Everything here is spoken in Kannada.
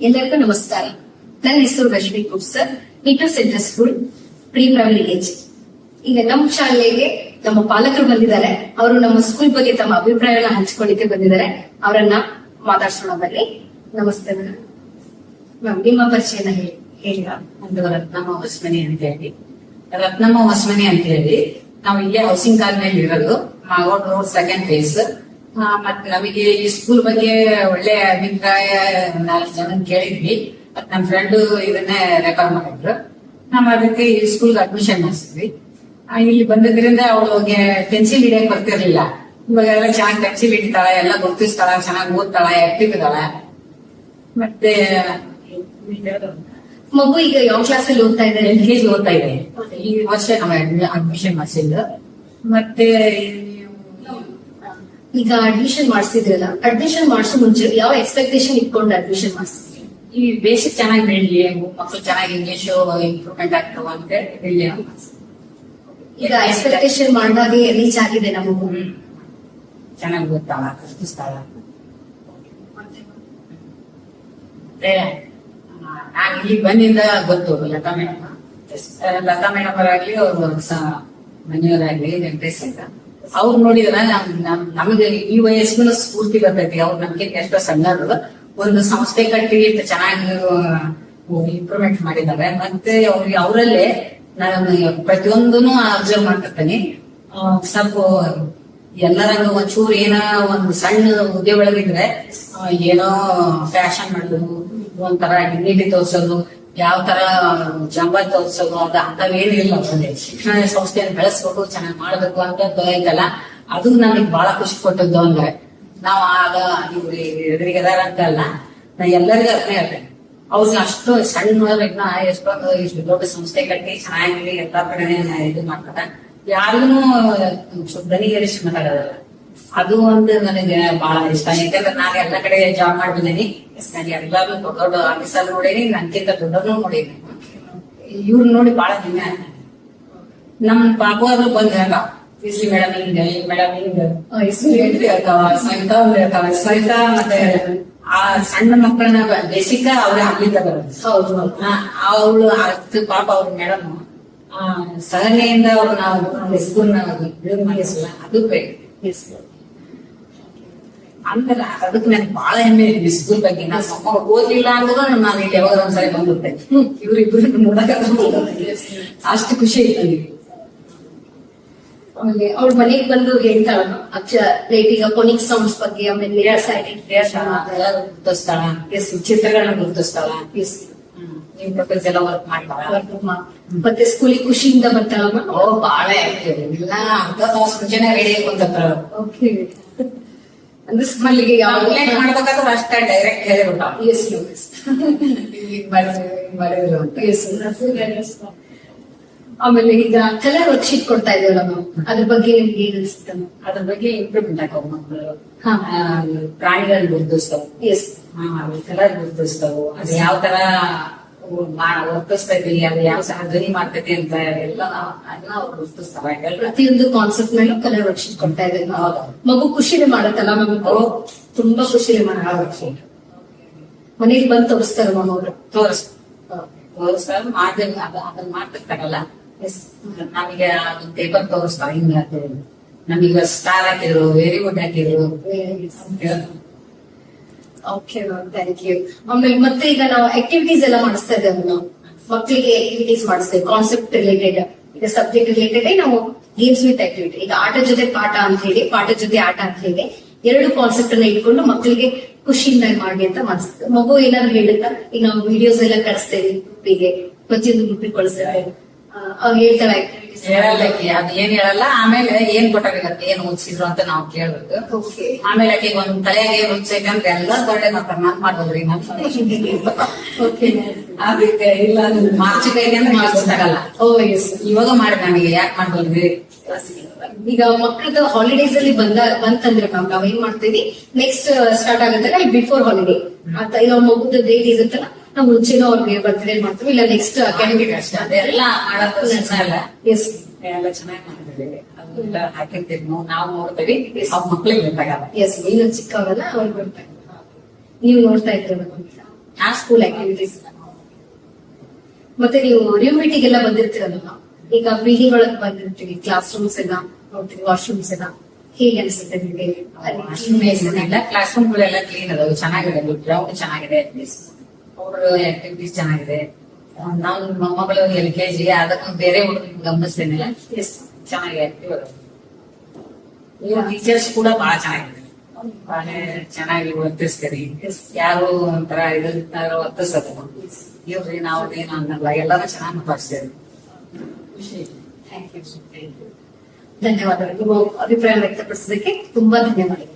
ಎಲ್ಲರಿಗೂ ನಮಸ್ಕಾರ. ನನ್ನ ಹೆಸರು Rashmi sir. Meter center school pre primary age. ಈಗ ನಮ್ಮ ಶಾಲೆಗೆ ನಮ್ಮ ಪಾಲಕರು ಬಂದಿದ್ದಾರೆ. ಅವರು ನಮ್ಮ ಸ್ಕೂಲ್ ಬಗ್ಗೆ ತಮ್ಮ ಅಭಿಪ್ರಾಯಗಳನ್ನ ಹಂಚಿಕೊಳ್ಳಿಕ್ಕೆ ಬಂದಿದ್ದಾರೆ. ಅವರನ್ನ ಮಾತಾಡ್ಸೋಣ ಬನ್ನಿ. ನಮಸ್ತೆ ಮ್ಯಾಮ್, ನಿಮ್ಮ ಪರಿಚಯನ ಹೇಳಿ. ಒಂದು ರತ್ನಮ್ಮ ಹೊಸಮನಿ ಅಂತ ಹೇಳಿ. ರತ್ನಮ್ಮ ಹೊಸಮನಿ ಅಂತ ಹೇಳಿ ನಾವು ಇಲ್ಲೇ ಹೌಸಿಂಗ್ ಕಾಲೋನಿಯಲ್ಲಿ ಇರೋದು. Magod road second phase. ಮತ್ ನಮಗೆ ಈ ಸ್ಕೂಲ್ ಬಗ್ಗೆ ಒಳ್ಳೆ ಅಭಿಪ್ರಾಯ 4 ಜನ ಕೇಳಿದ್ವಿ. ಮತ್ ನಮ್ ಫ್ರೆಂಡ್ ಇದನ್ನೇ ರೆಫರ್ ಮಾಡಿದ್ರು. ನಾವ್ ಅದಕ್ಕೆ ಈ ಸ್ಕೂಲ್ ಅಡ್ಮಿಷನ್ ಮಾಡಿಸಿದ್ವಿ. ಇಲ್ಲಿ ಬಂದಿದ್ರಿಂದ ಅವಳಿಗೆ ಪೆನ್ಸಿಲ್ ಹಿಡಿಯಕ್ ಬರ್ತಿರ್ಲಿಲ್ಲ. ಇವಾಗೆಲ್ಲ ಚೆನ್ನಾಗಿ ಪೆನ್ಸಿಲ್ ಹಿಡಿತಾಳೆ, ಎಲ್ಲ ಗುರ್ತಿಸ್ತಾಳ, ಚೆನ್ನಾಗಿ ಓದ್ತಾಳೆ, ಆಕ್ಟಿವ್ ಇದ್ದಾಳೆ. ಮತ್ತೆ ಮಗು ಈಗ ಯಾವ ಕ್ಲಾಸ್ ಅಲ್ಲಿ ಓದ್ತಾ ಇದ್ದಾರೆ? LKG ಓದ್ತಾ ಇದೆ. ಈ ವರ್ಷ ನಾವು ಅಡ್ಮಿಷನ್ ಮಾಡಿಸಿದ್ದು. ಮತ್ತೆ ಈಗ ಅಡ್ಮಿಷನ್ ಮಾಡಿಸಿದ್ರಲ್ಲ, ಅಡ್ಮಿಷನ್ ಮಾಡಿಸೋ ಮುಂಚೆ ಯಾವ ಎಕ್ಸ್ಪೆಕ್ಟೇಷನ್ ಇಟ್ಕೊಂಡು ಅಡ್ಮಿಷನ್ ಮಾಡಿಸಿದ್ರಿ? ಈ ಬೇಸಿಕ್ ಚೆನ್ನಾಗಿ ಬೆಳಲಿ, ಮಕ್ಕಳು ಚೆನ್ನಾಗಿ ಇಂಗ್ಲಿಷ್ ಇಂಪ್ರೂವ್ಮೆಂಟ್ ಆಗ್ತಾವ ಅಂತ ಹೇಳಿ. ಈಗ ಎಕ್ಸ್ಪೆಕ್ಟೇಷನ್ ಮಾಡಿದಾಗೆ ರೀಚ್ ಆಗಿದೆ ನಮಗೂ. ಚೆನ್ನಾಗಿ ಗೊತ್ತಾಳ, ಕಲಿಸ್ತಾಳ. ಮತ್ತೆ ನಾನು ಇಲ್ಲಿ ಬಂದಿಂದ ಗೊತ್ತು ಲತಾ ಮೇಡಮ್. ಲತಾ ಮೇಡಮ್ ಅವರಾಗ್ಲಿ, ಅವ್ರು ಮನೆಯವರಾಗ್ಲಿ, ವೆಂಕಟೇಶ್ ಅಂತ ಅವ್ರು ನೋಡಿದ್ರೆ ನಮಗೆ ಈ ವಯಸ್ಸಿನ ಸ್ಫೂರ್ತಿ ಬರ್ತೈತಿ. ಅವ್ರು ನಮ್ಗೆ ಎಷ್ಟೋ ಸಣ್ಣರು ಒಂದು ಸಂಸ್ಥೆ ಕಟ್ಟಿ ಚೆನ್ನಾಗಿ ಇಂಪ್ರೂವ್ಮೆಂಟ್ ಮಾಡಿದ್ದಾರೆ. ಮತ್ತೆ ಅವ್ರಿಗೆ ಅವರಲ್ಲೇ ನಾನು ಪ್ರತಿಯೊಂದನು ಅಬ್ಸರ್ವ್ ಮಾಡ್ತಿರ್ತೀನಿ. ಸ್ವಲ್ಪ ಎಲ್ಲರಂಗ ಒಂಚೂರು ಏನೋ ಒಂದು ಸಣ್ಣ ಹುದ್ದೆ ಒಳಗಿದ್ರೆ ಏನೋ ಫ್ಯಾಷನ್ ಮಾಡೋದು, ಒಂಥರ ಡಿಗ್ನಿಟಿ ತೋರ್ಸೋದು, ಯಾವ ತರ ಜಂಬ ತೋರ್ಸೋದು, ಅಂತವೇನಿಲ್ಲ. ಶಿಕ್ಷಣ ಸಂಸ್ಥೆಯನ್ನು ಬೆಳೆಸ್ಬೇಕು, ಚೆನ್ನಾಗಿ ಮಾಡ್ಬೇಕು ಅಂತ ಐತಲ್ಲ, ಅದು ನನಗೆ ಬಹಳ ಖುಷಿ ಕೊಟ್ಟದ್ದು. ಅಂದ್ರೆ ನಾವ್ ಆಗ ಇವ್ರಿ ಎದುರಿಗೆ ಅದಾರ ಅಂತ ಅಲ್ಲ, ನಾ ಎಲ್ಲರಿಗೂ ಅರ್ಥ ಹೇಳ್ತೇನೆ. ಅವ್ರಿಗೆ ಅಷ್ಟು ಸಣ್ಣವ್ರನ್ನ ಎಷ್ಟೊಂದು ಇಷ್ಟು ದೊಡ್ಡ ಸಂಸ್ಥೆ ಕಟ್ಟಿ ಚೆನ್ನಾಗಿ ಎಲ್ಲಾ ಕಡೆ ಇದು ಮಾಡ್ತಾರೆ. ಯಾರಿಗೂ ದನಿಗೇರಿಸಿ ಮಾತಾಡೋದಲ್ಲ. ಅದು ಒಂದು ನನಗೆ ಬಹಳ ಇಷ್ಟ. ಯಾಕಂದ್ರೆ ನಾನು ಎಲ್ಲ ಕಡೆ ಜಾಬ್ ಮಾಡ್ಬಿದ್ದೀನಿ. ನಾನು ಎಲ್ಲಾರು ದೊಡ್ಡ ದೊಡ್ಡ ಆಫೀಸರ್ ನೋಡೀನಿ, ನನ್ಕಿಂತ ದೊಡ್ಡವ್ರನ್ನೂ ನೋಡೀನಿ. ಇವ್ರು ನೋಡಿ ಬಹಳ ದಿನ ನಮ್ ಪಾಪು ಆದ್ರೂ ಬಂದ್ ಹೇಳ ಮೇಡಮ್ ಹಿಂಗ, ಮೇಡಮ್ ಹಿಂಗ ಹೇಳ್ತಾವ, ಸವಿತಾ ಮತ್ತೆ ಆ ಸಣ್ಣ ಮಕ್ಕಳನ್ನ ಬೇಸಿಕ ಅವ್ರೆ ಆಗ್ಲಿದ್ದ ಬರೋದು. ಅವಳು ಪಾಪ ಅವ್ರ ಮೇಡಮ್ ಸಹನೆಯಿಂದ ಅವ್ರು ನಾವು ಸ್ಕೂಲ್ನ ಬಿಡುಗಡೆ ಮಾಡಿಸಲ್ಲ. ಅದು ಬೇಕು ಅಂದ್ರೆ ಅದಕ್ಕೆ ನನ್ಗೆ ಬಹಳ ಹೆಮ್ಮೆ ಇದೆ ಸ್ಕೂಲ್ ಬಗ್ಗೆ. ನಾನು ಓದ್ಲಿಲ್ಲ ಅಂದ್ರೂ ನಾನು ಇಲ್ಲಿ ಯಾವಾಗ ಒಂದ್ಸರಿ ಬಂದ್ಬಿಡ್ತೆ. ಇವ್ರಿಬ್ರು ನೋಡಕ ಅಷ್ಟು ಖುಷಿ ಇತ್ತು ನನಗೆ. ಆಮೇಲೆ ಅವ್ರ ಮನೆಗ್ ಬಂದು ಹೇಳ್ತಾಳ ಈಗ ಫೋನಿಕ್ ಸೌಂಡ್ಸ್ ಬಗ್ಗೆ, ಆಮೇಲೆ ಗುರುತಿಸ್ತಾಳ, ಚಿತ್ರಗಳನ್ನ ಗುರುತಿಸ್ತಾಳ, ನೀವು ಪ್ರೊಫೆಸ್ ಎಲ್ಲ ವರ್ಕ್ ಮಾಡ್ತಾಳ. ಮತ್ತೆ ಸ್ಕೂಲಿಗೆ ಖುಷಿಯಿಂದ ಬರ್ತಾಳ. ಬಹಳ ಇಲ್ಲ, ಅರ್ಧ ತಾಸು ಮುಂಚೆನೆ ರೆಡಿ ಕುಂತಾಳ. ಓಕೆ, ಅಂದ್ರೆ ಸ್ಕೂಲಿಗೆ ಯಾವ ಮಾಡ್ಬೇಕಾದ್ರೆ ಅಷ್ಟೇ ಡೈರೆಕ್ಟ್ ಹೇಳಿಬಿಟ್ಟ. ಮಾಡಿದ್ರು ಅಂತ. ಆಮೇಲೆ ಈಗ ಕಲರ್ ವರ್ಕ್ಶೀಟ್ ಕೊಡ್ತಾ ಇದೀವಲ್ಲ ನಾವು, ಅದ್ರ ಬಗ್ಗೆ ನಿಮ್ಗೆ ಏನ್ ಅನ್ಸುತ್ತೆ? ಅದ್ರ ಬಗ್ಗೆ ಇಂಪ್ರೂವ್ಮೆಂಟ್ ಆಗ ಮಕ್ಕಳು ಪ್ರಾಣಿಗಳು ಗುರುತಿಸ್ತಾವ, ಕಲರ್ ಗುರುತಿಸ್ತಾವು, ಅದು ಯಾವ ತರ ವರ್ತಿಸ್ತೈತಿ, ಅದು ಯಾವ ಧ್ವನಿ ಮಾಡ್ತೈತಿ ಅಂತ ಎಲ್ಲ ಅದನ್ನ ಅವ್ರು ಗುರುತಿಸ್ತಾವ. ಪ್ರತಿಯೊಂದು ಕಾನ್ಸೆಪ್ಟ್ ಮೇಲೆ ಕಲರ್ ವರ್ಕ್ಶೀಟ್ ಕೊಡ್ತಾ ಇದ್ದೀವಿ. ಮಗು ಖುಷಿನೇ ಮಾಡತ್ತಲ್ಲ, ಮಗು ತುಂಬಾ ಖುಷಿನೇ ಮಾಡ. ಮನೇಲಿ ಬಂದು ತೋರಿಸ್ತಾರ ಮಗು, ತೋರಿಸ್ತಾರ ಅದನ್ನ ಮಾಡ್ತಿರ್ತಾರಲ್ಲ. ನಮಗೆ ಅದನ್ನ ಪೇಪರ್ ತೋರಿಸ್ತಾವ, ಹಿಂಗ ನಮೀಗ ಸ್ಟಾರ್ ಹಾಕಿದ್ರು, ವೆರಿ ಗುಡ್ ಹಾಕಿದ್ರು. Okay ma'am, thank you. ಆಮೇಲೆ ಮತ್ತೆ ಈಗ ನಾವು ಆಕ್ಟಿವಿಟೀಸ್ ಎಲ್ಲ ಮಾಡಿಸ್ತಾ ಇದ್ದೇವೆ. ನಾವು ಮಕ್ಕಳಿಗೆ ಆಕ್ಟಿವಿಟೀಸ್ ಮಾಡಿಸ್ತೇವೆ, ಕಾನ್ಸೆಪ್ಟ್ ರಿಲೇಟೆಡ್, ಈಗ ಸಬ್ಜೆಕ್ಟ್ ರಿಲೇಟೆಡ್. ನಾವು ಗೇಮ್ಸ್ ವಿತ್ ಆಕ್ಟಿವಿಟಿ, ಈಗ ಆಟ ಜೊತೆ ಪಾಠ ಅಂತ ಹೇಳಿ, ಪಾಠ ಜೊತೆ ಆಟ ಅಂತ ಹೇಳಿ 2 ಕಾನ್ಸೆಪ್ಟ್ ಅನ್ನ ಇಟ್ಕೊಂಡು ಮಕ್ಕಳಿಗೆ ಖುಷಿಯಿಂದ ಮಾಡಿ ಅಂತ ಮಾಡಿಸ್ತೇವೆ. ಮಗು ಏನಾದ್ರು ಹೇಳುತ್ತಾ, ಈಗ ನಾವು ವಿಡಿಯೋಸ್ ಎಲ್ಲ ಕಳಿಸ್ತೇವೆ ಗ್ರೂಪಿಗೆ, ಪ್ರತಿಯೊಂದು ಗ್ರೂಪಿಗೆ ಕಳಿಸ್ತೇವೆ. ಅವ್ರು ಹೇಳ್ತಾಳೆ ಹೇಳಲ್ಲಕ್ಕೆ ಅದ್ ಏನ್ ಹೇಳಲ್ಲ. ಆಮೇಲೆ ಏನ್ ಕೊಟ್ಟಾಗತ್ತೆ, ಏನ್ ಓದಿಸಿದ್ರು ಅಂತ ನಾವು ಕೇಳ್ಬೇಕು. ಆಮೇಲೆ ಆಕೆ ಒಂದ್ ತಲೆಯಾಗೆ ಏನ್ ಓದ್ಸೈತೆ ಎಲ್ಲ ಬರ್ಡೇ ಮಾಡ್ತಾರೆ, ನಾನ್ ಮಾಡ್ಬೋದ್ರಿ ಅದಕ್ಕೆ ಇಲ್ಲ ಮಾರ್ಚ್ ಕೈಗೆ ಅಂದ್ರೆ ಗೊತ್ತಾಗಲ್ಲ. ಇವಾಗ ಮಾಡಿ ನನಗೆ ಯಾಕೆ ಮಾಡ್ಬೋದ್ರಿ. ಈಗ ಮಕ್ಕಳದ ಹಾಲಿಡೇಸ್ ಅಲ್ಲಿ ಬಂತಂದ್ರೆ ಮ್ಯಾಮ್ ನಾವ್ ಏನ್ ಮಾಡ್ತೀವಿ, ನೆಕ್ಸ್ಟ್ ಸ್ಟಾರ್ಟ್ ಆಗುತ್ತಲ್ಲ ಬಿಫೋರ್ ಹಾಲಿಡೇ ಅಂತ, ಈಗ ಮಗುದ ಡೇಟ್ ಇರುತ್ತಲ್ಲ, ನಾವು ಮುಂಚೆನೂ ಅವ್ರಿಗೆ ಬರ್ತ್ಡೇ ಮಾಡ್ತೀವಿ, ಇಲ್ಲ ನೆಕ್ಸ್ಟ್ ಅಕಾಡೆಮಿಕ್ ಅದೆಲ್ಲ ಮಾಡೋದು ಎಸ್ ಎಲ್ಲ ಚೆನ್ನಾಗಿ ಮಾಡಿದ್ದೀವಿ. ಅದೆಲ್ಲ ಹಾಕಿರ್ತೀವಿ ನಾವು ನೋಡ್ತೀವಿ, ಮಕ್ಳಿಗೆ ಗೊತ್ತಾಗಲ್ಲ. ಎಸ್, ನೀನು ಚಿಕ್ಕವರಲ್ಲ ಅವ್ರಿಗೆ ಬರ್ತಾರೆ. ನೀವು ನೋಡ್ತಾ ಇದ್ದೀರ ಆ ಸ್ಕೂಲ್ ಆಕ್ಟಿವಿಟೀಸ್. ಮತ್ತೆ ನೀವು ರಿವ್ ಮೀಟಿಂಗ್ ಬಂದಿರ್ತೀರಲ್ಲ, ಈಗ ಬಿಲ್ಡಿಂಗ್ ಒಳಗ್ ಬಂದಿರ್ತೀವಿ, ಕ್ಲಾಸ್ ರೂಮ್ಸ್ ಎಲ್ಲ ನೋಡ್ತೀವಿ, ವಾಶ್ರೂಮ್ಸ್ ಎಲ್ಲ ಹೇಗೆ ಅನಿಸುತ್ತೆ ನಿಮಗೆ? ಇಲ್ಲ, ಕ್ಲಾಸ್ ರೂಮ್ ಗಳೆಲ್ಲ ಕ್ಲೀನ್ ಅದಾವೆ, ಚೆನ್ನಾಗಿದೆ, ಗ್ರೌಂಡ್ ಚೆನ್ನಾಗಿದೆ, ಅವ್ರ ಆಕ್ಟಿವಿಟೀಸ್ ಚೆನ್ನಾಗಿದೆ. ನಾವು ಮೊಮ್ಮಗಳು LKG, ಅದಕ್ಕೂ ಬೇರೆ ಹುಡುಗರು ಗಮನಿಸ್ತೇನಿಲ್ಲ, ಚೆನ್ನಾಗಿ ಆಕ್ಟಿವ್ ಅದಾವೆ. ಇವ್ರ ಟೀಚರ್ಸ್ ಕೂಡ ಬಹಳ ಚೆನ್ನಾಗಿದೆ, ಬಹಳ ಚೆನ್ನಾಗಿ ವರ್ತಿಸ್ತೀರಿ. ಯಾರು ಒಂಥರ ವರ್ತಿಸೋದು ಇವ್ರಿ ನಾವ್ದೇನು ಅನ್ನಲ್ಲ, ಎಲ್ಲಾರು ಚೆನ್ನಾಗಿ ಮಾತಾಡ್ಸ್ತೇವೆ. ಧನ್ಯವಾದಗಳು. ನಿಮ್ಮ ಅಭಿಪ್ರಾಯ ವ್ಯಕ್ತಪಡಿಸೋದಕ್ಕೆ ತುಂಬಾ ಧನ್ಯವಾದಗಳು.